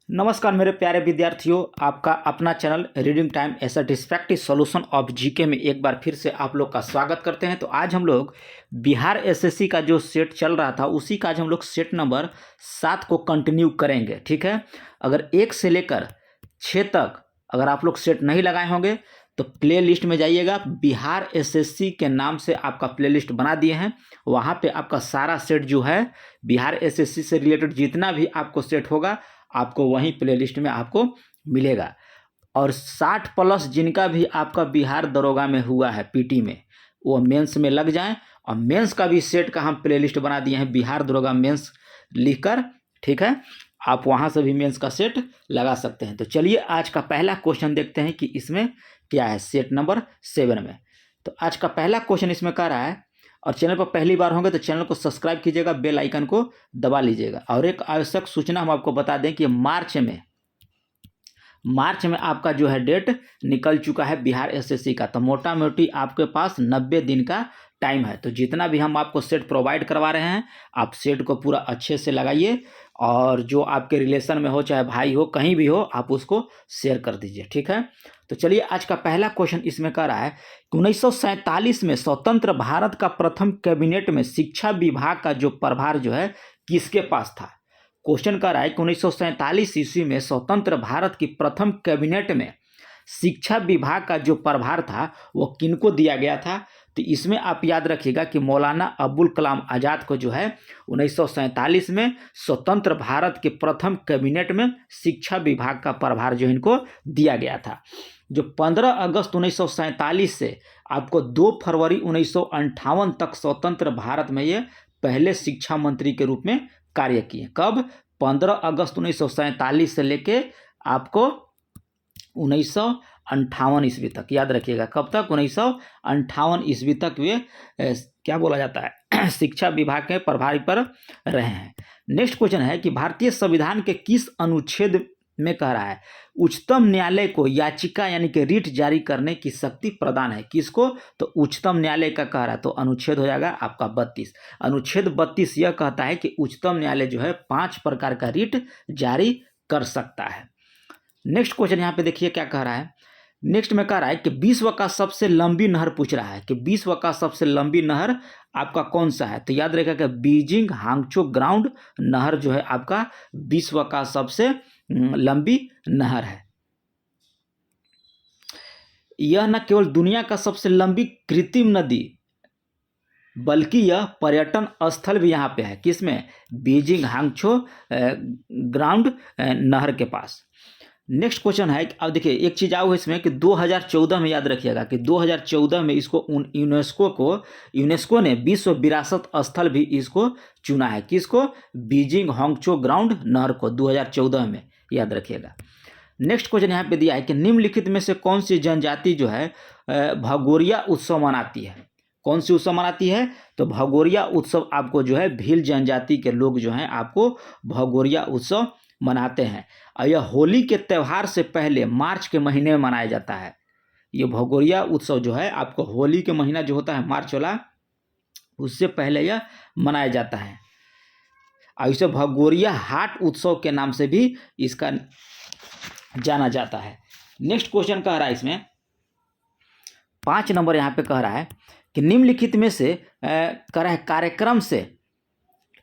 नमस्कार मेरे प्यारे विद्यार्थियों, आपका अपना channel reading time A satisfactory solution of GK में एक बार फिर से आप लोग का स्वागत करते हैं। तो आज हम लोग बिहार एसएससी का जो सेट चल रहा था उसी का आज हम लोग सेट नंबर 7 को कंटिन्यू करेंगे। ठीक है, अगर 1 से लेकर 6 तक अगर आप लोग सेट नहीं लगाए होंगे तो प्ले लिस्ट में जाइएगा। बिहार एसएससी के नाम से आपका प्ले लिस्ट बना दिए हैं, वहाँ पे आपका सारा सेट जो है बिहार एसएससी से रिलेटेड जितना भी आपको सेट होगा आपको वहीं प्लेलिस्ट में आपको मिलेगा। और 60 प्लस जिनका भी आपका बिहार दरोगा में हुआ है पीटी में, वो मेंस में लग जाएं। और मेंस का भी सेट का हम प्लेलिस्ट बना दिए हैं बिहार दरोगा मेंस लिखकर। ठीक है, आप वहां से भी मेंस का सेट लगा सकते हैं। तो चलिए आज का पहला क्वेश्चन देखते हैं कि इसमें क्या है सेट नंबर 7 में। तो आज का पहला क्वेश्चन इसमें कह रहा है, और चैनल पर पहली बार होंगे तो चैनल को सब्सक्राइब कीजिएगा, बेल आइकन को दबा लीजिएगा। और एक आवश्यक सूचना हम आपको बता दें कि मार्च में आपका जो है डेट निकल चुका है बिहार एसएससी का। तो मोटा मोटी आपके पास 90 दिन का टाइम है। तो जितना भी हम आपको सेट प्रोवाइड करवा रहे हैं आप सेट को पूरा अच्छे से लगाइए, और जो आपके रिलेशन में हो, चाहे भाई हो, कहीं भी हो, आप उसको शेयर कर दीजिए। ठीक है, तो चलिए आज का पहला क्वेश्चन इसमें कह रहा है कि 1947 में स्वतंत्र भारत का प्रथम कैबिनेट में शिक्षा विभाग का जो प्रभार जो है किसके पास था। क्वेश्चन कह रहा है कि 1947 ईस्वी में स्वतंत्र भारत की प्रथम कैबिनेट में शिक्षा विभाग का जो प्रभार था वो किनको दिया गया था। तो इसमें आप याद रखिएगा कि मौलाना अबुल कलाम आज़ाद को जो है 1947 में स्वतंत्र भारत के प्रथम कैबिनेट में शिक्षा विभाग का प्रभार जो इनको दिया गया था। जो 15 अगस्त 1947 से आपको 2 फरवरी 1958 तक स्वतंत्र भारत में ये पहले शिक्षा मंत्री के रूप में कार्य किए। कब? 15 अगस्त 1947 से लेके आपको 1958 ईस्वी तक, याद रखिएगा कब तक, 1958 ईस्वी तक वे क्या बोला जाता है शिक्षा विभाग के प्रभारी पर रहे हैं। नेक्स्ट क्वेश्चन है कि भारतीय संविधान के किस अनुच्छेद में कह रहा है उच्चतम न्यायालय को याचिका यानी कि रिट जारी करने की शक्ति प्रदान है। किसको? तो उच्चतम न्यायालय का कह रहा है। तो अनुच्छेद हो जाएगा आपका 32। अनुच्छेद 32 यह कहता है कि उच्चतम न्यायालय जो है 5 प्रकार का रिट जारी कर सकता है। नेक्स्ट क्वेश्चन यहाँ पे देखिए क्या कह रहा है। नेक्स्ट में कह रहा है कि विश्व का सबसे लंबी नहर पूछ रहा है कि विश्व का सबसे लंबी नहर आपका कौन सा है। तो याद रखिएगा कि बीजिंग हांगचो ग्राउंड नहर जो है आपका विश्व का सबसे लंबी नहर है। यह न केवल दुनिया का सबसे लंबी कृत्रिम नदी बल्कि यह पर्यटन स्थल भी यहाँ पे है। किसमें? बीजिंग हांगचो ग्राउंड नहर के पास। नेक्स्ट क्वेश्चन है, अब देखिए एक चीज़ आओ इसमें कि 2014 में याद रखिएगा कि 2014 में इसको यूनेस्को ने विश्व विरासत स्थल भी इसको चुना है। किसको? बीजिंग हांगचो ग्राउंड नहर को 2014 में, याद रखिएगा। नेक्स्ट क्वेश्चन यहाँ पे दिया है कि निम्नलिखित में से कौन सी जनजाति जो है भगोरिया उत्सव मनाती है। कौन सी उत्सव मनाती है? तो भगोरिया उत्सव आपको जो है भील जनजाति के लोग जो हैं आपको भगोरिया उत्सव मनाते हैं। और यह होली के त्यौहार से पहले मार्च के महीने में मनाया जाता है। ये भगोरिया उत्सव जो है आपको होली के महीना जो होता है मार्च वाला, उससे पहले यह मनाया जाता है। और इसे भगोरिया हाट उत्सव के नाम से भी इसका जाना जाता है। नेक्स्ट क्वेश्चन कह रहा है इसमें 5 नंबर यहाँ पे कह रहा है कि निम्नलिखित में से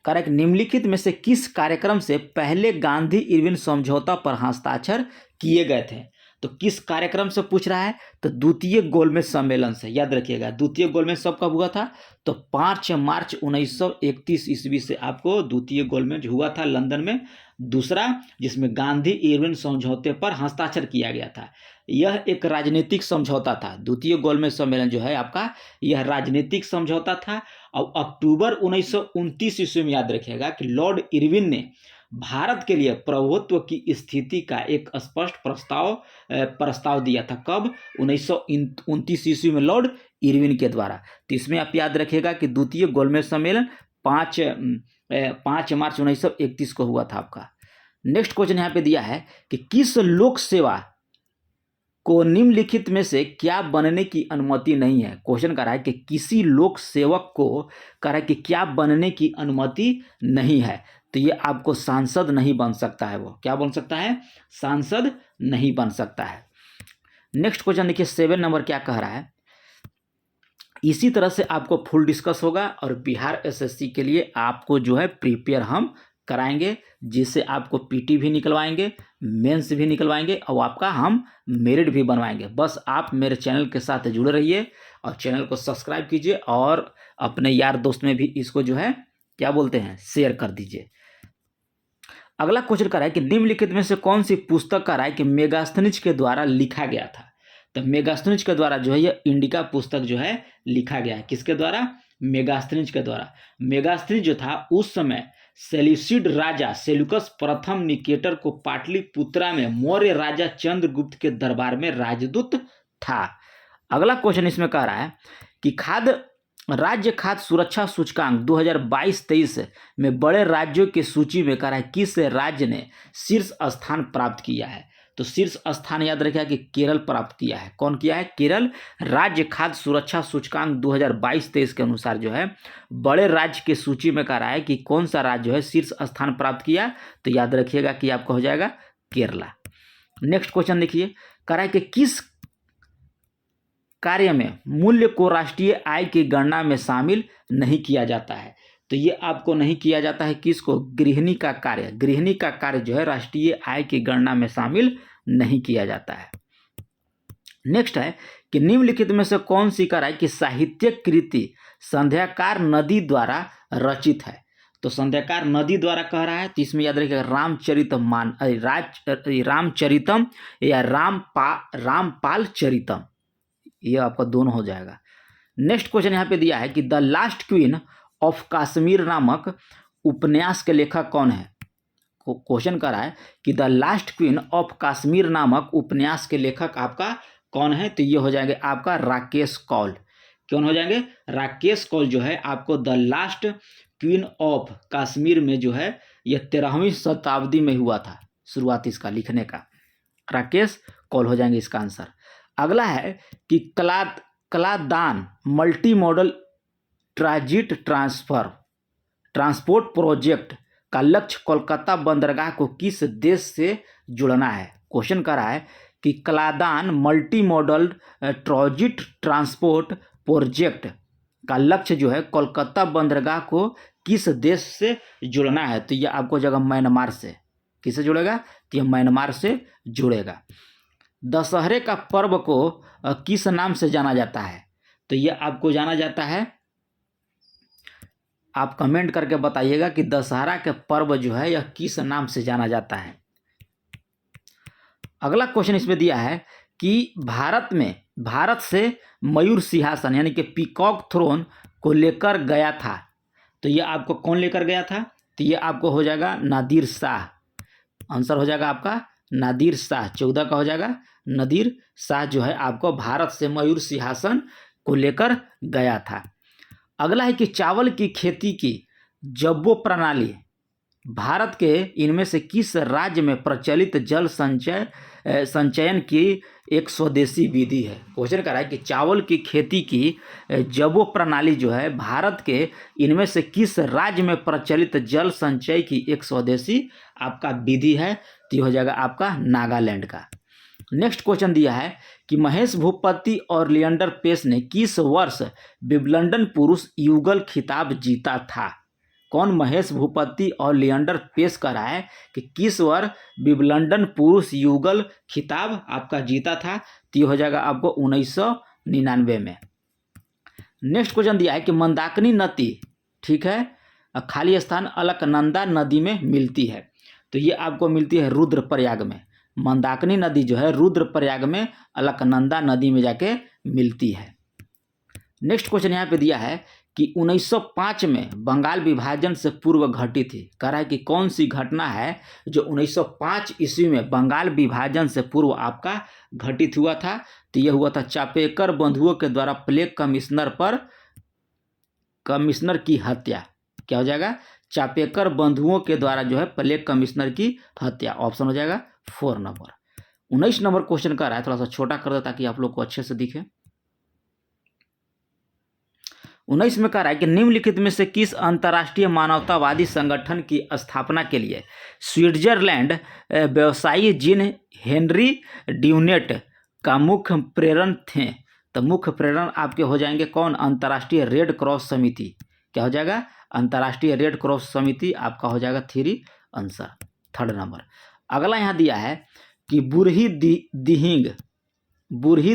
निम्नलिखित में से किस कार्यक्रम से पहले गांधी इरविन समझौता पर हस्ताक्षर किए गए थे। तो किस कार्यक्रम से पूछ रहा है? तो द्वितीय गोलमेज सम्मेलन से, याद रखिएगा। द्वितीय गोलमेज सब कब हुआ था? तो 5 मार्च 1931 ईस्वी से आपको द्वितीय गोलमेज हुआ था लंदन में, दूसरा जिसमें गांधी इरविन समझौते पर हस्ताक्षर किया गया था। यह एक राजनीतिक समझौता था। द्वितीय गोलमेज सम्मेलन जो है आपका यह राजनीतिक समझौता था। और अक्टूबर 1929 ईस्वी में याद रखिएगा कि लॉर्ड इरविन ने भारत के लिए प्रभुत्व की स्थिति का एक स्पष्ट प्रस्ताव दिया था। कब? 1929 ईस्वी में लॉर्ड इरविन के द्वारा। तो इसमें आप याद रखिएगा कि द्वितीय गोलमेज सम्मेलन 5 मार्च 1931 को हुआ था आपका। नेक्स्ट क्वेश्चन यहाँ पे दिया है कि किस लोक सेवा को निम्नलिखित में से क्या बनने की अनुमति नहीं है। क्वेश्चन कर रहा है कि किसी लोक सेवक को कह रहा है कि क्या बनने की अनुमति नहीं है। तो ये आपको सांसद नहीं बन सकता है। वो क्या बन सकता है? सांसद नहीं बन सकता है। नेक्स्ट क्वेश्चन देखिए 7 नंबर क्या कह रहा है। इसी तरह से आपको फुल डिस्कस होगा और बिहार एसएससी के लिए आपको जो है प्रिपेयर हम कराएंगे, जिससे आपको पीटी भी निकलवाएंगे, मेंस भी निकलवाएंगे और आपका हम मेरिट भी बनवाएंगे। बस आप मेरे चैनल के साथ जुड़े रहिए और चैनल को सब्सक्राइब कीजिए और अपने यार दोस्त में भी इसको जो है क्या बोलते हैं शेयर कर दीजिए। अगला क्वेश्चन कर रहा है कि निम्नलिखित में से कौन सी पुस्तक का राय कि मेगास्थनीज के द्वारा लिखा गया था। तो मेगास्थनीज के द्वारा जो है यह इंडिका पुस्तक जो है लिखा गया है। किसके द्वारा? मेगास्थनीज के द्वारा। मेगास्थनीज जो था उस समय सेल्यूसिड राजा सेल्यूकस प्रथम निकेटर को पाटलिपुत्रा में मौर्य राजा चंद्रगुप्त के दरबार में राजदूत था। अगला क्वेश्चन इसमें कह रहा है कि राज्य खाद्य सुरक्षा सूचकांक 2022-23 में बड़े राज्यों की सूची में कह रहा है किस राज्य ने शीर्ष स्थान प्राप्त किया है। तो शीर्ष स्थान याद रखिए कि केरल प्राप्त किया है। कौन किया है? केरल। राज्य खाद्य सुरक्षा सूचकांक 2022-23 के अनुसार जो है बड़े राज्य की सूची में कह रहा है कि कौन सा राज्य जो है शीर्ष स्थान प्राप्त किया, तो याद रखिएगा कि आपका हो जाएगा केरला। नेक्स्ट क्वेश्चन देखिए, कह रहा है कि किस कार्य में मूल्य को राष्ट्रीय आय की गणना में शामिल नहीं किया जाता है। तो ये आपको नहीं किया जाता है किसको? गृहिणी का कार्य। गृहिणी का कार्य जो है राष्ट्रीय आय की गणना में शामिल नहीं किया जाता है। नेक्स्ट है कि निम्नलिखित में से कौन सी कह रहा है कि साहित्यिक कृति संध्याकार नदी द्वारा रचित है। तो संध्याकार नदी द्वारा कह रहा है, तो इसमें याद रखिएगा रामचरितम या रामपाल चरितम, ये आपका दोनों हो जाएगा। नेक्स्ट क्वेश्चन यहाँ पे दिया है कि the last queen of Kashmir नामक उपन्यास के लेखक कौन है। क्वेश्चन कर रहा है कि the last queen of Kashmir नामक उपन्यास के लेखक आपका कौन है। तो ये हो जाएंगे आपका राकेश कौल। कौन हो जाएंगे? राकेश कौल जो है आपको the last queen of Kashmir में जो है यह 13वीं शताब्दी में हुआ था शुरुआत इसका लिखने का। राकेश कौल हो जाएंगे इसका आंसर। अगला है कि Kaladan multi modal transport project का लक्ष्य कोलकाता बंदरगाह को किस देश से जुड़ना है। क्वेश्चन कर रहा है कि Kaladan multi modal transport project का लक्ष्य जो है कोलकाता बंदरगाह को किस देश से जुड़ना है। तो यह आपको जगह म्यांमार से। किससे जुड़ेगा? तो यह म्यांमार से जुड़ेगा। दशहरे का पर्व को किस नाम से जाना जाता है। तो यह आपको जाना जाता है, आप कमेंट करके बताइएगा कि दशहरा के पर्व जो है यह किस नाम से जाना जाता है। अगला क्वेश्चन इसमें दिया है कि भारत से मयूर सिंहासन यानी कि पीकॉक थ्रोन को लेकर गया था। तो यह आपको कौन लेकर गया था? तो यह आपको हो जाएगा नादिर शाह। आंसर हो जाएगा आपका नादिर शाह। 14 का हो जाएगा नादिर शाह जो है आपको भारत से मयूर सिंहासन को लेकर गया था। अगला है कि चावल की खेती की जब्बो प्रणाली भारत के इनमें से किस राज्य में प्रचलित जल संचयन की एक स्वदेशी विधि है। क्वेश्चन कर रहा है कि चावल की खेती की जब्बो प्रणाली जो है भारत के इनमें से किस राज्य में प्रचलित जल संचय की एक स्वदेशी आपका विधि है। तो हो जाएगा आपका नागालैंड का। नेक्स्ट क्वेश्चन दिया है कि महेश भूपति और लिएंडर पेस ने किस वर्ष विंबलडन पुरुष युगल खिताब जीता था। कौन? महेश भूपति और लिएंडर पेस कर रहा है कि किस वर्ष विंबलडन पुरुष युगल खिताब आपका जीता था। तो ये हो जाएगा आपको 1999 में। नेक्स्ट क्वेश्चन दिया है कि मंदाकिनी नदी ठीक है खाली स्थान अलकनंदा नदी में मिलती है। तो ये आपको मिलती है रुद्रप्रयाग में। मंदाकिनी नदी जो है रुद्रप्रयाग में अलकनंदा नदी में जाके मिलती है। नेक्स्ट क्वेश्चन यहाँ पे दिया है कि 1905 में बंगाल विभाजन से पूर्व घटी थी। कह रहा है कि कौन सी घटना है जो 1905 ईस्वी में बंगाल विभाजन से पूर्व आपका घटित हुआ था। तो यह हुआ था चापेकर बंधुओं के द्वारा प्लेग कमिश्नर की हत्या। क्या हो जाएगा? चापेकर बंधुओं के द्वारा जो है प्लेग कमिश्नर की हत्या। ऑप्शन हो जाएगा 4 नंबर। 19 नंबर क्वेश्चन का रहा है, थोड़ा सा छोटा कर दो ताकि आप लोग को अच्छे से दिखे। 19 में कह रहा है कि निम्नलिखित में से किस अंतर्राष्ट्रीय मानवतावादी संगठन की स्थापना के लिए स्विट्जरलैंड व्यवसायी जीन हेनरी ड्यूनेट का मुख्य प्रेरण थे? तो मुख्य प्रेरण आपके हो जाएंगे कौन? अंतर्राष्ट्रीय रेड क्रॉस समिति। क्या हो जाएगा? अंतर्राष्ट्रीय रेड क्रॉस समिति आपका हो जाएगा 3 आंसर, 3rd नंबर। अगला यहाँ दिया है कि बुरही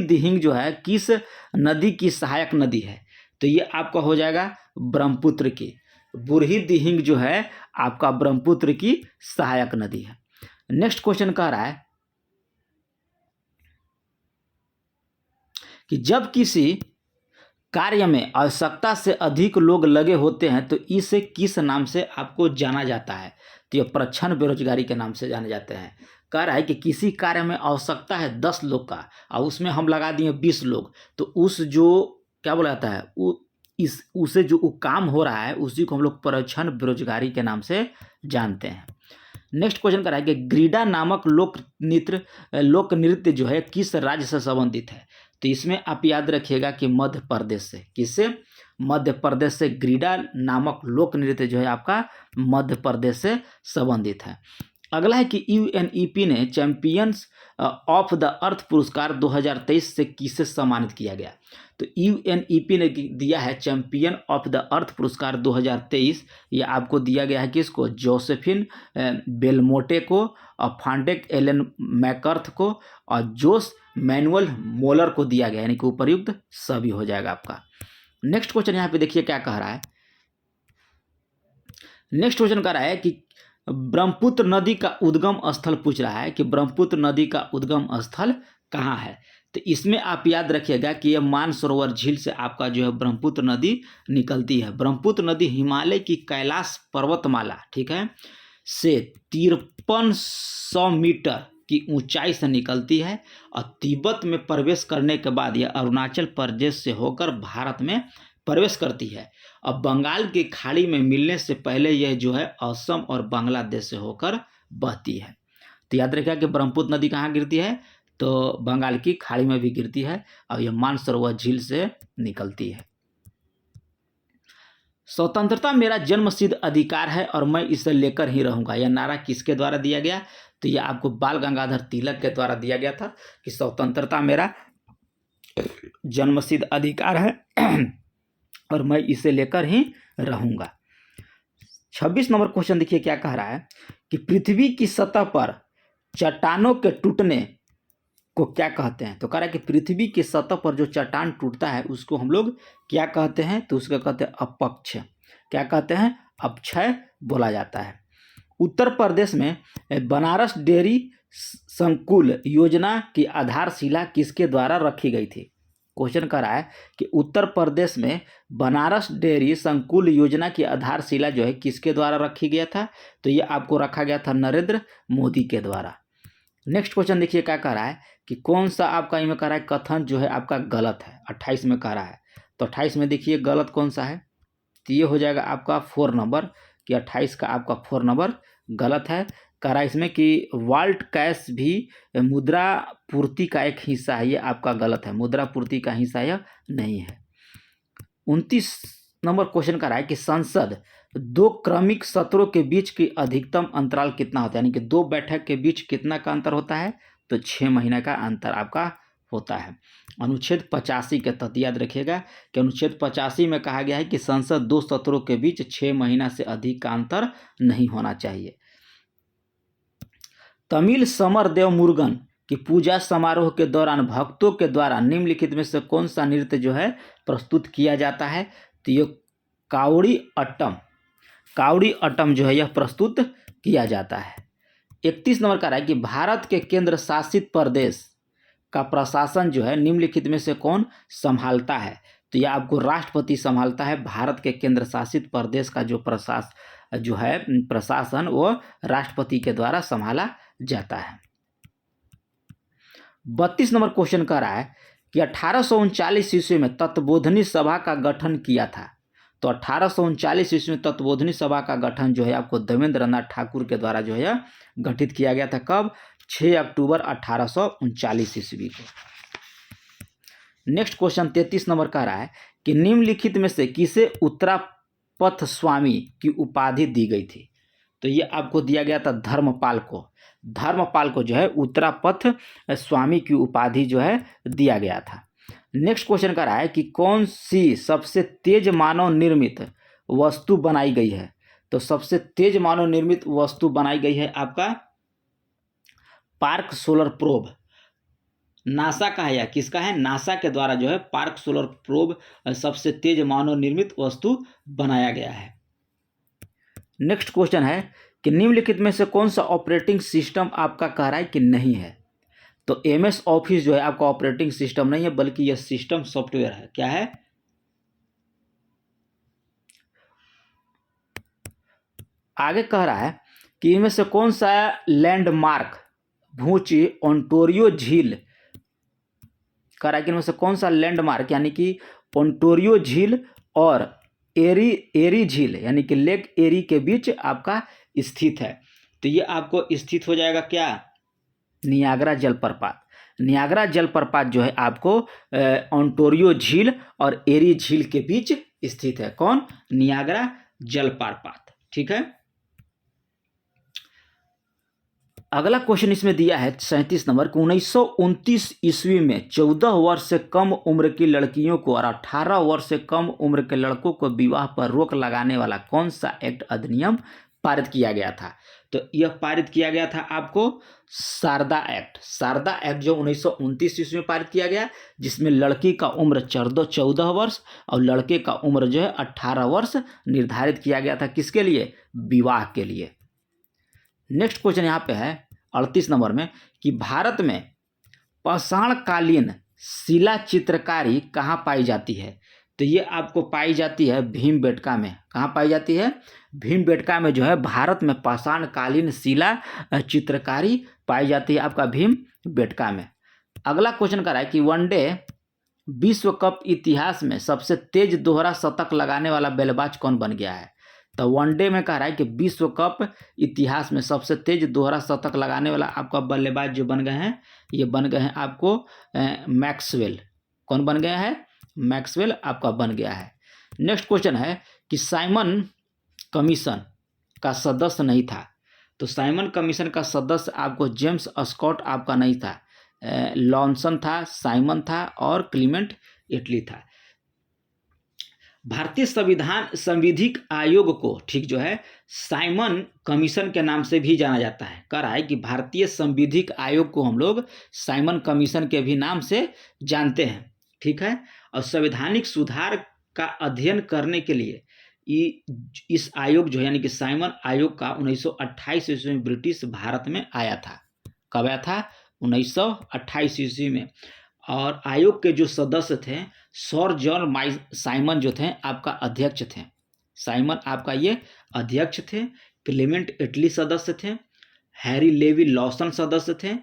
दिहिंग जो है किस नदी की सहायक नदी है? तो ये आपका हो जाएगा ब्रह्मपुत्र की। बुरही दिहिंग जो है आपका ब्रह्मपुत्र की सहायक नदी है। नेक्स्ट क्वेश्चन कह रहा है कि जब किसी कार्य में आवश्यकता से अधिक लोग लगे होते हैं तो इसे किस नाम से आपको जाना जाता है? तो ये प्रच्छन्न बेरोजगारी के नाम से जाने जाते हैं। कह रहा है कि किसी कार्य में आवश्यकता है 10 लोग का और उसमें हम लगा दिए 20 लोग, तो उस जो क्या बोला जाता है उसे जो काम हो रहा है उसी को हम लोग प्रच्छन्न बेरोजगारी के नाम से जानते हैं। नेक्स्ट क्वेश्चन कर रहा है कि ग्रीडा नामक लोक नृत्य जो है किस राज्य से संबंधित है? तो इसमें आप याद रखिएगा कि मध्य प्रदेश से। किससे? मध्य प्रदेश से ग्रीडा नामक लोक नृत्य जो है आपका मध्य प्रदेश से संबंधित है। अगला है कि यूएनईपी ने चैंपियंस ऑफ द अर्थ पुरस्कार 2023 से किसे सम्मानित किया गया? तो यूएनईपी ने दिया है चैंपियन ऑफ द अर्थ पुरस्कार 2023। ये आपको दिया गया है किसको? जोसेफिन बेलमोटे को, और फांटेक एलन मैकर्थ को, और जोस मैनुअल मोलर को दिया गया, यानी कि उपर्युक्त सभी हो जाएगा आपका। नेक्स्ट क्वेश्चन यहाँ पे देखिए क्या कह रहा है। नेक्स्ट क्वेश्चन कह रहा है कि ब्रह्मपुत्र नदी का उद्गम स्थल पूछ रहा है कि ब्रह्मपुत्र नदी का उद्गम स्थल कहाँ है? तो इसमें आप याद रखिएगा कि यह मानसरोवर झील से आपका जो है ब्रह्मपुत्र नदी निकलती है। ब्रह्मपुत्र नदी हिमालय की कैलाश पर्वतमाला, ठीक है, से 5300 मीटर की ऊंचाई से निकलती है और तिब्बत में प्रवेश करने के बाद यह अरुणाचल प्रदेश से होकर भारत में प्रवेश करती है। अब बंगाल की खाड़ी में मिलने से पहले यह जो है असम और बांग्लादेश से होकर बहती है। तो याद रखिएगा कि ब्रह्मपुत्र नदी कहाँ गिरती है? तो बंगाल की खाड़ी में भी गिरती है और यह मानसरोवर झील से निकलती है। स्वतंत्रता मेरा जन्मसिद्ध अधिकार है और मैं इसे लेकर ही रहूंगा, यह नारा किसके द्वारा दिया गया? तो यह आपको बाल गंगाधर तिलक के द्वारा दिया गया था कि स्वतंत्रता मेरा जन्मसिद्ध अधिकार है और मैं इसे लेकर ही रहूंगा। 26 नंबर क्वेश्चन देखिए क्या कह रहा है कि पृथ्वी की सतह पर चट्टानों के टूटने को क्या कहते हैं? तो कह रहा है कि पृथ्वी की सतह पर जो चट्टान टूटता है उसको हम लोग क्या कहते हैं? तो उसको कहते हैं अपक्षय। क्या कहते हैं? अपक्षय बोला जाता है। उत्तर प्रदेश में बनारस डेयरी संकुल योजना की आधारशिला किसके द्वारा रखी गई थी? क्वेश्चन कर रहा है कि उत्तर प्रदेश में बनारस डेयरी संकुल योजना की आधारशिला जो है किसके द्वारा रखी गया था? तो ये आपको रखा गया था नरेंद्र मोदी के द्वारा। नेक्स्ट क्वेश्चन देखिए क्या कह रहा है कि कौन सा आपका इनमें कह रहा है कथन जो है आपका गलत है? 28 में कह रहा है, तो 28 में देखिए गलत कौन सा है? तो ये हो जाएगा आपका 4 नंबर कि 28 का आपका 4 नंबर गलत है। कह रहा है इसमें कि वाल्ट कैश भी मुद्रा पूर्ति का एक हिस्सा है, ये आपका गलत है, मुद्रा पूर्ति का हिस्सा यह नहीं है। 29 नंबर क्वेश्चन कह रहा है कि संसद 2 क्रमिक सत्रों के बीच की अधिकतम अंतराल कितना होता है? यानी कि 2 बैठक के बीच कितना का अंतर होता है? तो 6 महीने का अंतर आपका होता है। अनुच्छेद 85 के तहत याद रखिएगा कि अनुच्छेद 85 में कहा गया है कि संसद 2 सत्रों के बीच 6 महीना से अधिक का अंतर नहीं होना चाहिए। तमिल समरदेव मुरुगन की पूजा समारोह के दौरान भक्तों के द्वारा निम्नलिखित में से कौन सा नृत्य जो है प्रस्तुत किया जाता है? तो ये कावड़ी अट्टम जो है यह प्रस्तुत किया जाता है। 31 नंबर का है कि भारत के केंद्र शासित प्रदेश का प्रशासन जो है निम्नलिखित में से कौन संभालता है? तो यह आपको राष्ट्रपति संभालता है। भारत के केंद्र शासित प्रदेश का जो प्रशासन वो राष्ट्रपति के द्वारा संभाला जाता है। 32 नंबर क्वेश्चन कह रहा है कि 1839 ईस्वी में तत्वबोधिनी सभा का गठन किया था। तो 1839 ईस्वी में तत्वबोधिनी सभा का गठन जो है आपको देवेंद्र नाथ ठाकुर के द्वारा जो है गठित किया गया था। कब? 6 अक्टूबर 1839 ईस्वी को। नेक्स्ट क्वेश्चन 33 नंबर कह रहा है कि निम्नलिखित में से किसे उत्तरापथ स्वामी की उपाधि दी गई थी? तो ये आपको दिया गया था धर्मपाल को। धर्मपाल को जो है उत्तरापथ स्वामी की उपाधि जो है दिया गया था। नेक्स्ट क्वेश्चन कर रहा है कि कौन सी सबसे तेज मानव निर्मित वस्तु बनाई गई है? तो सबसे तेज मानव निर्मित वस्तु बनाई गई है आपका पार्क सोलर प्रोब। नासा का है या किसका है? नासा के द्वारा जो है पार्क सोलर प्रोब सबसे तेज मानव निर्मित वस्तु बनाया गया है। नेक्स्ट क्वेश्चन है कि निम्नलिखित में से कौन सा ऑपरेटिंग सिस्टम आपका कह रहा है कि नहीं है? तो एमएस ऑफिस जो है आपका ऑपरेटिंग सिस्टम नहीं है, बल्कि यह सिस्टम सॉफ्टवेयर है। क्या है? आगे कह रहा है कि इनमें से कौन सा लैंडमार्क भूची ओंटारियो झील, कह रहा है कि इनमें से कौन सा लैंडमार्क यानी कि ओंटारियो झील और एरी झील यानी कि लेक एरी के बीच आपका स्थित है? तो ये आपको स्थित हो जाएगा क्या? नियाग्रा जलप्रपात। नियाग्रा जलप्रपात जो है आपको ओंटारियो झील और एरी झील के बीच स्थित है। कौन? नियाग्रा जलप्रपात। ठीक है। अगला क्वेश्चन इसमें दिया है 37 नंबर को 1929 ईस्वी में 14 वर्ष से कम उम्र की लड़कियों को और 18 वर्ष से कम उम्र के लड़कों को विवाह पर रोक लगाने वाला कौन सा एक्ट अधिनियम पारित किया गया था? तो यह पारित किया गया था आपको शारदा एक्ट। शारदा एक्ट जो 1929 ईस्वी में पारित किया गया, जिसमें लड़की का उम्र 14 वर्ष और लड़के का उम्र जो है 18 वर्ष निर्धारित किया गया था। किसके लिए? विवाह के लिए। नेक्स्ट क्वेश्चन यहाँ पे है 38 नंबर में कि भारत में पाषाणकालीन शिला चित्रकारी कहाँ पाई जाती है? तो ये आपको पाई जाती है भीमबेटका में। कहाँ पाई जाती है? भीमबेटका में जो है भारत में पाषाणकालीन शिला चित्रकारी पाई जाती है आपका भीमबेटका में। अगला क्वेश्चन कर रहा है कि वनडे विश्व कप इतिहास में सबसे तेज दोहरा शतक लगाने वाला बल्लेबाज कौन बन गया है? तो वनडे में कह रहा है कि विश्व कप इतिहास में सबसे तेज दोहरा शतक लगाने वाला आपका बल्लेबाज जो बन गए हैं, ये बन गए हैं आपको मैक्सवेल। कौन बन गया है? मैक्सवेल आपका बन गया है। नेक्स्ट क्वेश्चन है कि साइमन कमीशन का सदस्य नहीं था। तो साइमन कमीशन का सदस्य आपको जेम्स स्कॉट आपका नहीं था, लॉन्सन था, साइमन था और क्लीमेंट इटली था। भारतीय संविधिक आयोग को ठीक जो है साइमन कमीशन के नाम से भी जाना जाता है। कह रहा है कि भारतीय संविधिक आयोग को हम लोग साइमन कमीशन के भी नाम से जानते हैं। ठीक है। और संवैधानिक सुधार का अध्ययन करने के लिए इस आयोग जो यानी कि साइमन आयोग का 1928 ईस्वी में ब्रिटिश भारत में आया था। कब आया था? 1928 ईस्वी में। और आयोग के जो सदस्य थे सर जॉन साइमन जो थे आपका अध्यक्ष थे। साइमन आपका ये अध्यक्ष थे। क्लेमेंट इटली सदस्य थे। हैरी लेवी लॉसन सदस्य थे।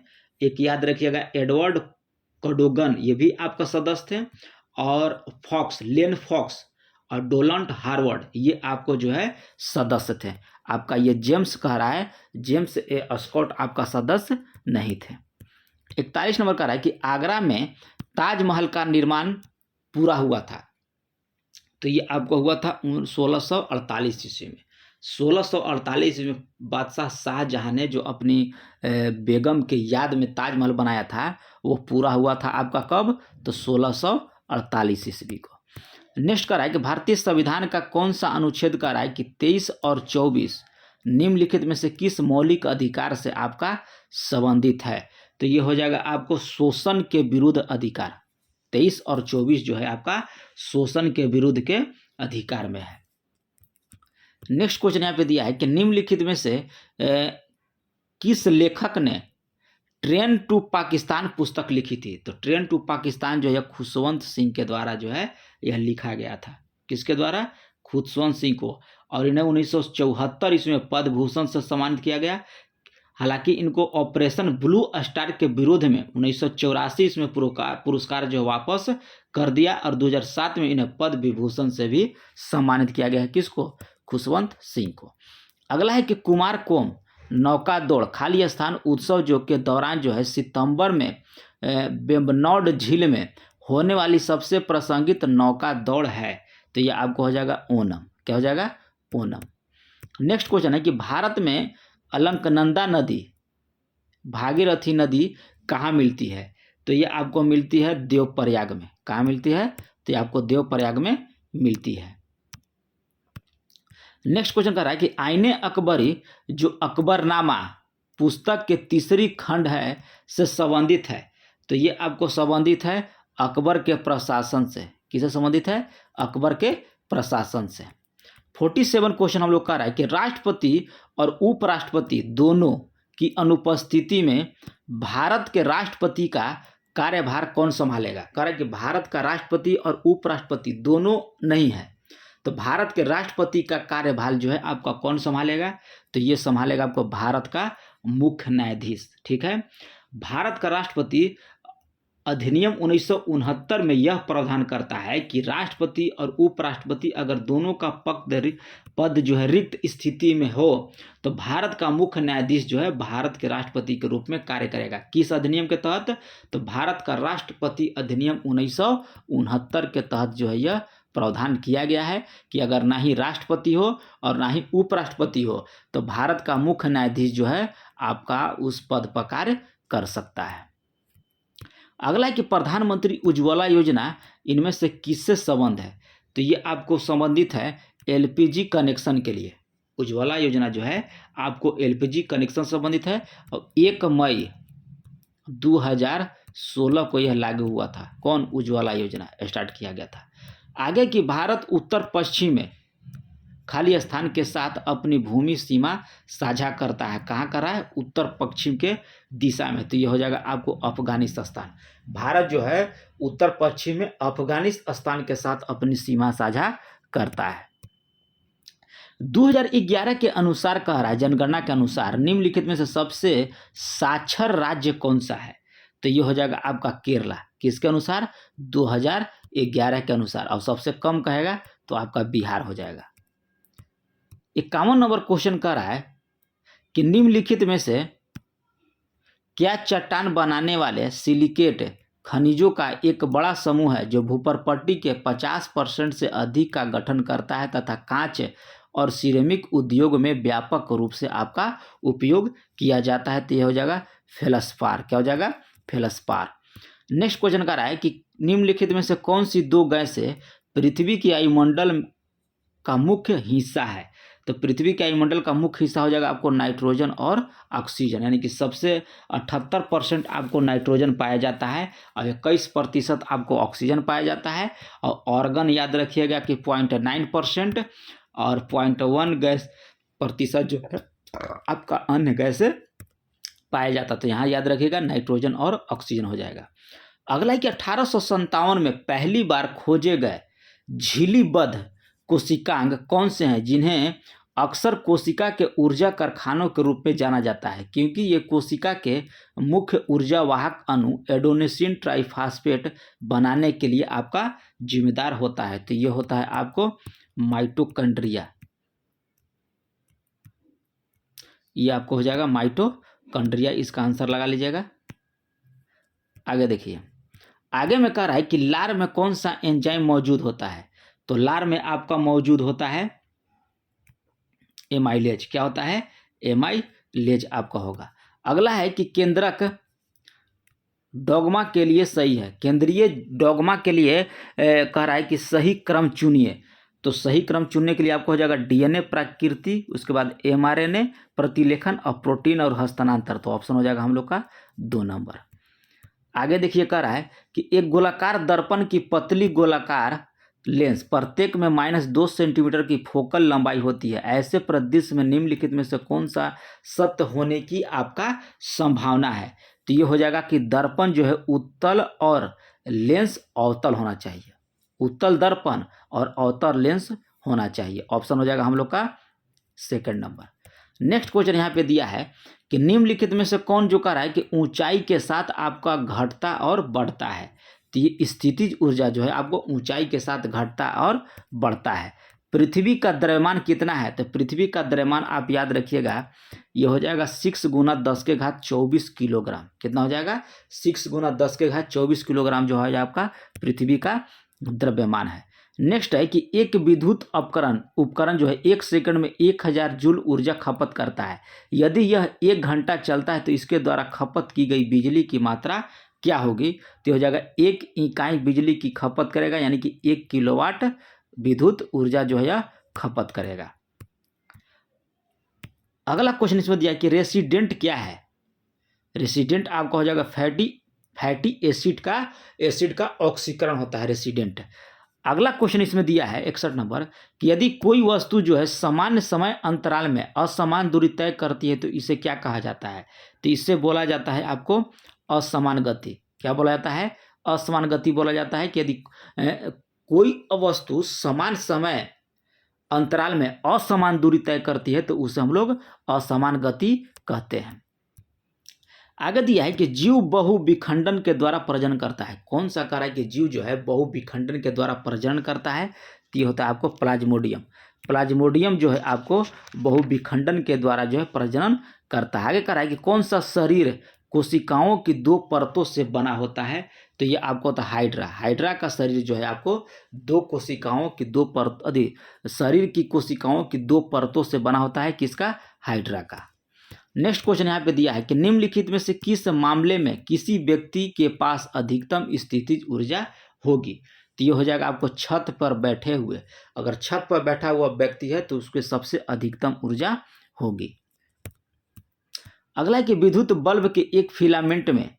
एक याद रखिएगा एडवर्ड कडोगन ये भी आपका सदस्य थे। और लेन फॉक्स और डोनाल्ड हार्वर्ड ये आपको जो है सदस्य थे। आपका ये जेम्स कह रहा है जेम्स ए स्कॉट आपका सदस्य नहीं थे। 41 नंबर कह रहा है कि आगरा में ताजमहल का निर्माण पूरा हुआ था। तो ये आपको हुआ था 1648 ईस्वी में। 1648 ईस्वी में बादशाह शाहजहां ने जो अपनी बेगम के याद में ताजमहल बनाया था वो पूरा हुआ था आपका कब? तो 1648 ईस्वी को। नेक्स्ट कह रहा है कि भारतीय संविधान का कौन सा अनुच्छेद कह रहा है कि 23 और 24 निम्नलिखित में से किस मौलिक अधिकार से आपका संबंधित है? तो ये हो जाएगा आपको शोषण के विरुद्ध अधिकार। 23 और 24 जो है आपका शोषण के विरुद्ध के अधिकार में है। नेक्स्ट क्वेश्चन यहाँ पे दिया है कि निम्नलिखित में से किस लेखक ने ट्रेन टू पाकिस्तान पुस्तक लिखी थी? तो ट्रेन टू पाकिस्तान जो है खुशवंत सिंह के द्वारा जो है यह लिखा गया था। किसके द्वारा? खुशवंत सिंह को। और इन्हें 1974 ईस्वी में पद्म भूषण से सम्मानित किया गया। हालांकि इनको ऑपरेशन ब्लू स्टार के विरोध में 1984 ईस्वी में पुरस्कार जो वापस कर दिया और 2007 में इन्हें पद्म विभूषण से भी सम्मानित किया गया है। किसको? खुशवंत सिंह को। अगला है कि कुमारकोम नौका दौड़ खाली स्थान उत्सव जो के दौरान जो है सितंबर में बेम्बनौड झील में होने वाली सबसे प्रसंगित नौका दौड़ है, तो ये आपको हो जाएगा ओणम। क्या हो जाएगा? ओणम। नेक्स्ट क्वेश्चन है कि भारत में अलकनंदा नदी, भागीरथी नदी कहाँ मिलती है? तो ये आपको मिलती है देवप्रयाग में। कहाँ मिलती है? तो ये आपको देवप्रयाग में मिलती है। नेक्स्ट क्वेश्चन कर रहा है कि आईने अकबरी जो अकबरनामा पुस्तक के तीसरी खंड है से संबंधित है, तो ये आपको संबंधित है अकबर के प्रशासन से। किससे संबंधित है? अकबर के प्रशासन से। 47 क्वेश्चन हम लोग कर रहा है कि राष्ट्रपति और उपराष्ट्रपति दोनों की अनुपस्थिति में भारत के राष्ट्रपति का कार्यभार कौन संभालेगा? कह रहा है कि भारत का राष्ट्रपति और उपराष्ट्रपति दोनों नहीं है, तो भारत के राष्ट्रपति का कार्यभार जो है आपका कौन संभालेगा? तो ये संभालेगा आपको भारत का मुख्य न्यायाधीश। ठीक है। भारत का राष्ट्रपति अधिनियम 1969 में यह प्रावधान करता है कि राष्ट्रपति और उपराष्ट्रपति अगर दोनों का पद जो है रिक्त स्थिति में हो, तो भारत का मुख्य न्यायाधीश जो है भारत के राष्ट्रपति के रूप में कार्य करेगा। किस अधिनियम के तहत? तो भारत का राष्ट्रपति अधिनियम 1969 के तहत जो है यह प्रावधान किया गया है कि अगर ना ही राष्ट्रपति हो और ना ही उपराष्ट्रपति हो, तो भारत का मुख्य न्यायाधीश जो है आपका उस पद पर कार्य कर सकता है। अगला है कि प्रधानमंत्री उज्ज्वला योजना इनमें से किससे संबंध है? तो ये आपको संबंधित है एलपीजी कनेक्शन के लिए। उज्ज्वला योजना जो है आपको एलपीजी कनेक्शन संबंधित है और 1 मई 2016 को यह लागू हुआ था। कौन? उज्ज्वला योजना स्टार्ट किया गया था। आगे की भारत उत्तर पश्चिम में खाली स्थान के साथ अपनी भूमि सीमा साझा करता है। कहाँ कर रहा है? उत्तर पश्चिम के दिशा में। तो ये हो जाएगा आपको अफगानिस्तान। भारत जो है उत्तर पश्चिम में अफगानिस्तान के साथ अपनी सीमा साझा करता है। 2011 के अनुसार कह रहा है, जनगणना के अनुसार निम्नलिखित में से सबसे साक्षर राज्य कौन सा है? तो ये हो जाएगा आपका केरला। किसके अनुसार? 2011 के अनुसार। और सबसे कम कहेगा तो आपका बिहार हो जाएगा। 51 नंबर क्वेश्चन कर रहा है कि निम्नलिखित में से क्या चट्टान बनाने वाले सिलिकेट खनिजों का एक बड़ा समूह है जो भूप्रपट्टी के 50% से अधिक का गठन करता है तथा कांच और सिरेमिक उद्योग में व्यापक रूप से आपका उपयोग किया जाता है? तो यह हो जाएगा फेल्सपार। क्या हो जाएगा? फेल्सपार। नेक्स्ट क्वेश्चन का रहा है कि निम्नलिखित में से कौन सी दो गैसें पृथ्वी की वायुमंडल का मुख्य हिस्सा है? तो पृथ्वी के वायुमंडल का मुख्य हिस्सा हो जाएगा आपको नाइट्रोजन और ऑक्सीजन, यानी कि सबसे 78% आपको नाइट्रोजन पाया जाता है और 21% आपको ऑक्सीजन पाया जाता है। और ऑर्गन याद रखिएगा कि 0.9% और 0.1 गैस प्रतिशत जो है आपका अन्य गैस पाया जाता। तो यहाँ याद रखिएगा नाइट्रोजन और ऑक्सीजन हो जाएगा। अगला है कि 1857 में पहली बार खोजे गए झिल्लीबद्ध कोशिकांग कौन से हैं जिन्हें अक्सर कोशिका के ऊर्जा कारखानों के रूप में जाना जाता है? क्योंकि ये कोशिका के मुख्य ऊर्जा वाहक अणु एडोनिसिन ट्राइफॉस्फेट बनाने के लिए आपका जिम्मेदार होता है। तो ये होता है आपको माइटोकॉन्ड्रिया। ये आपको हो जाएगा माइटोकॉन्ड्रिया। इसका आंसर लगा लीजिएगा। आगे देखिए, आगे में कह रहा है कि लार में कौन सा एंजाइम मौजूद होता है? तो लार में आपका मौजूद होता है एमाइलेज। क्या होता है? एमाइलेज आपका होगा। अगला है कि केंद्रक डॉगमा के लिए सही है। केंद्रीय डॉगमा के लिए कह रहा है कि सही क्रम चुनिए। तो सही क्रम चुनने के लिए आपको हो जाएगा डीएनए प्राकृति, उसके बाद एमआरएनए प्रतिलेखन और प्रोटीन और हस्तांतरण। तो ऑप्शन हो जाएगा हम लोग का 2 नंबर। आगे देखिए, कह रहा है कि एक गोलाकार दर्पण की पतली गोलाकार लेंस प्रत्येक में -2 सेंटीमीटर की फोकल लंबाई होती है। ऐसे परिदृश्य में निम्नलिखित में से कौन सा सत्य होने की आपका संभावना है? तो ये हो जाएगा कि दर्पण जो है उत्तल और लेंस अवतल होना चाहिए। उत्तल दर्पण और अवतल लेंस होना चाहिए। ऑप्शन हो जाएगा हम लोग का 2 नंबर। नेक्स्ट क्वेश्चन यहाँ पे दिया है कि निम्नलिखित में से कौन जो कह रहा है कि ऊंचाई के साथ आपका घटता और बढ़ता है? तो ये स्थितिज ऊर्जा जो है आपको ऊंचाई के साथ घटता और बढ़ता है। पृथ्वी का द्रव्यमान कितना है? तो पृथ्वी का द्रव्यमान आप याद रखिएगा, ये हो जाएगा 6 गुना 10 के घात 24 किलोग्राम। कितना हो जाएगा? 6 गुना 10 के घात 24 किलोग्राम जो है आपका पृथ्वी का द्रव्यमान है। नेक्स्ट है कि एक विद्युत उपकरण जो है 1 सेकंड में 1000 जूल ऊर्जा खपत करता है। यदि यह 1 घंटा चलता है तो इसके द्वारा खपत की गई बिजली की मात्रा क्या होगी? तो हो जाएगा 1 इकाई बिजली की खपत करेगा, यानी कि 1 किलोवाट विद्युत ऊर्जा जो है यह खपत करेगा। अगला क्वेश्चन इसमें दिया कि रेसिडेंट क्या है? रेसिडेंट आपका हो जाएगा फैटी एसिड का ऑक्सीकरण होता है रेसिडेंट। अगला क्वेश्चन इसमें दिया है 61 नंबर कि यदि कोई वस्तु जो है सामान्य समय अंतराल में असमान दूरी तय करती है तो इसे क्या कहा जाता है? तो इससे बोला जाता है आपको असमान गति। क्या बोला जाता है? असमान गति बोला जाता है कि यदि कोई वस्तु समान समय अंतराल में असमान दूरी तय करती है तो उसे हम लोग असमान गति कहते हैं। आगे दिया है कि जीव बहुविखंडन के द्वारा प्रजनन करता है। कौन सा कह रहा है कि जीव जो है बहुविखंडन के द्वारा प्रजनन करता है? तो ये होता है आपको प्लाज्मोडियम। प्लाज्मोडियम जो है आपको बहुविखंडन के द्वारा जो है प्रजनन करता है। आगे कह रहा है कि कौन सा शरीर कोशिकाओं की 2 परतों से बना होता है? तो ये आपको होता है हाइड्रा। हाइड्रा का शरीर जो है आपको 2 कोशिकाओं की 2 परत शरीर की कोशिकाओं की 2 परतों से बना होता है। किसका? हाइड्रा का। नेक्स्ट क्वेश्चन यहाँ पे दिया है कि निम्नलिखित में से किस मामले में किसी व्यक्ति के पास अधिकतम स्थितिज ऊर्जा होगी? तो ये हो जाएगा आपको छत पर बैठे हुए, अगर छत पर बैठा हुआ व्यक्ति है तो उसके सबसे अधिकतम ऊर्जा होगी। अगला है कि विद्युत बल्ब के एक फिलामेंट में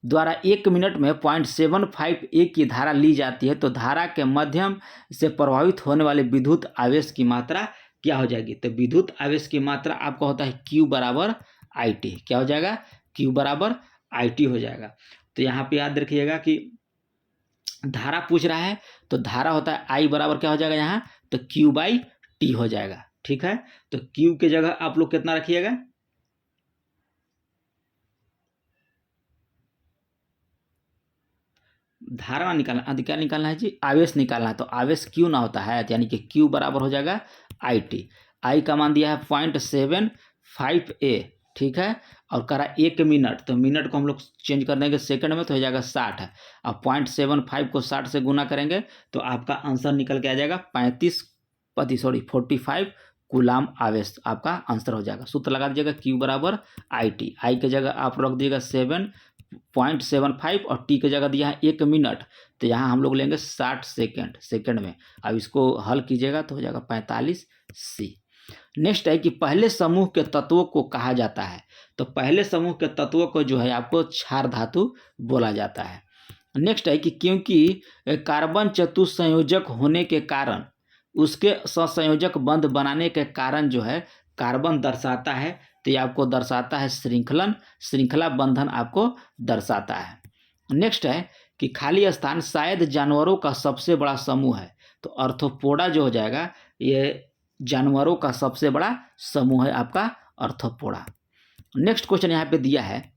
द्वारा 1 मिनट में 0.75 A की धारा ली जाती है तो धारा के माध्यम से प्रभावित होने वाले विद्युत आवेश की मात्रा क्या हो जाएगी? तो विद्युत आवेश की मात्रा आपका होता है Q बराबर IT। क्या हो जाएगा? Q बराबर IT हो जाएगा। तो यहाँ पे याद रखिएगा कि धारा पूछ रहा है तो धारा होता है I बराबर क्या हो जाएगा यहाँ? तो Q/T हो जाएगा। ठीक है, तो Q के जगह आप लोग कितना रखिएगा? धारा निकालना, क्या निकालना है जी? आवेश निकालना है। तो आवेश क्यू ना होता है, यानी कि क्यू बराबर हो जाएगा IT। आई का मान दिया है 0.75 A। ठीक है, और करा 1 मिनट, तो मिनट को हम लोग चेंज कर देंगे सेकंड में तो हो जाएगा 60। अब 0.75 को 60 से गुना करेंगे तो आपका आंसर निकल के आ जाएगा 45 कूलाम आवेश आपका आंसर हो जाएगा। सूत्र लगा दीजिएगा Q बराबर IT। आई के जगह आप रख दीजिएगा 7.75 और T की जगह दिया है 1 मिनट, तो यहाँ हम लोग लेंगे 60 सेकंड में। अब इसको हल कीजिएगा तो हो जाएगा 45C। नेक्स्ट है कि पहले समूह के तत्वों को कहा जाता है। तो पहले समूह के तत्वों को जो है आपको क्षार धातु बोला जाता है। नेक्स्ट है कि क्योंकि कार्बन चतुसंयोजक होने के कारण उसके सहसंयोजक बंध बनाने के कारण जो है कार्बन दर्शाता है, तो ये आपको दर्शाता है श्रृंखला बंधन आपको दर्शाता है। नेक्स्ट है कि खाली स्थान शायद जानवरों का सबसे बड़ा समूह है। तो अर्थोपोडा जो हो जाएगा ये जानवरों का सबसे बड़ा समूह है आपका अर्थोपोडा। नेक्स्ट क्वेश्चन यहाँ पे दिया है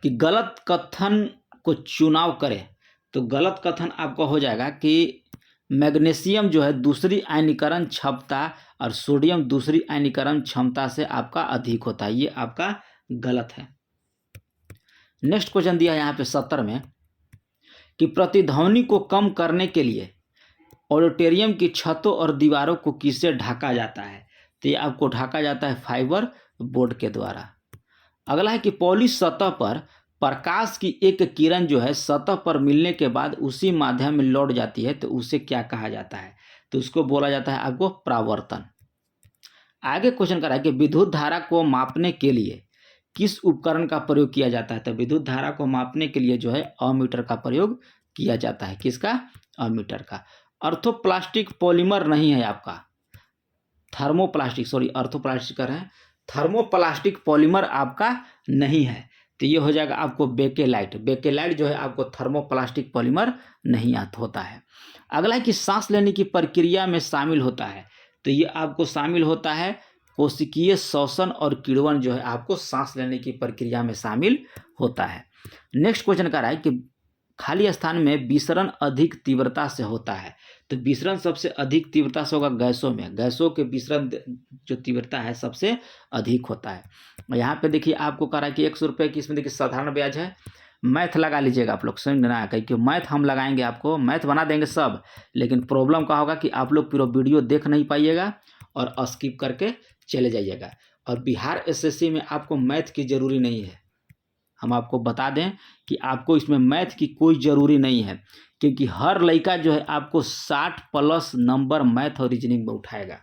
कि गलत कथन को चुनाव करें। तो गलत कथन आपका हो जाएगा कि मैग्नीशियम जो है दूसरी आयनीकरण क्षमता और सोडियम दूसरी आयनीकरण क्षमता से आपका अधिक होता है। ये आपका गलत है। नेक्स्ट क्वेश्चन दिया है यहाँ पे 70 में कि प्रतिध्वनि को कम करने के लिए ऑडिटोरियम की छतों और दीवारों को किससे ढका जाता है? तो ये आपको ढका जाता है फाइबर बोर्ड के द्वारा। अगला है कि पॉलिश सतह पर प्रकाश की एक किरण जो है सतह पर मिलने के बाद उसी माध्यम में लौट जाती है तो उसे क्या कहा जाता है? तो उसको बोला जाता है आपको परावर्तन। आगे क्वेश्चन कर रहा है कि विद्युत धारा को मापने के लिए किस उपकरण का प्रयोग किया जाता है? तो विद्युत धारा को मापने के लिए जो है अमीटर का प्रयोग किया जाता है। किसका? अमीटर का। अर्थोप्लास्टिक पॉलीमर नहीं है आपका, अर्थोप्लास्टिक कर रहे हैं, थर्मोप्लास्टिक पॉलीमर आपका नहीं है। तो ये हो जाएगा आपको बेकेलाइट जो है आपको थर्मोप्लास्टिक पॉलीमर नहीं होता है। अगला है कि सांस लेने की प्रक्रिया में शामिल होता है। तो ये आपको शामिल होता है कोशिकीय श्वसन और किण्वन जो है आपको सांस लेने की प्रक्रिया में शामिल होता है। नेक्स्ट क्वेश्चन कह रहा है कि खाली स्थान में विसरण अधिक तीव्रता से होता है। तो विसरण सबसे अधिक तीव्रता से होगा गैसों में, गैसों के विसरण जो तीव्रता है सबसे अधिक होता है। यहाँ पे देखिए आपको कह रहा है कि 100 रुपये की, इसमें देखिए साधारण ब्याज है। मैथ लगा लीजिएगा आप लोग, समझ ना, कहीं कि मैथ हम लगाएंगे, आपको मैथ बना देंगे सब, लेकिन प्रॉब्लम क्या होगा कि आप लोग पूरा वीडियो देख नहीं पाइएगा और स्किप करके चले जाइएगा। और बिहार एसएससी में आपको मैथ की ज़रूरी नहीं है, हम आपको बता दें कि आपको इसमें मैथ की कोई ज़रूरी नहीं है, क्योंकि हर लड़का जो है आपको 60+ नंबर मैथ और रीजनिंग में उठाएगा।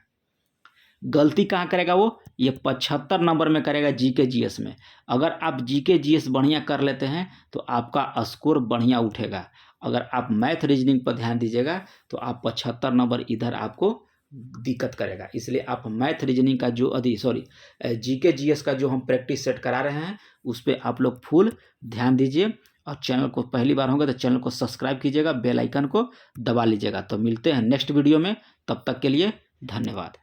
गलती कहाँ करेगा वो, ये 75 नंबर में करेगा जीके जीएस में। अगर आप जीके जीएस बढ़िया कर लेते हैं तो आपका स्कोर बढ़िया उठेगा। अगर आप मैथ रीजनिंग पर ध्यान दीजिएगा तो आप 75 नंबर इधर आपको दिक्कत करेगा। इसलिए आप मैथ रीजनिंग का जो जीके जीएस का जो हम प्रैक्टिस सेट करा रहे हैं उस पर आप लोग फुल ध्यान दीजिए। और चैनल को पहली बार होंगे तो चैनल को सब्सक्राइब कीजिएगा, बेल आइकन को दबा लीजिएगा। तो मिलते हैं नेक्स्ट वीडियो में, तब तक के लिए धन्यवाद।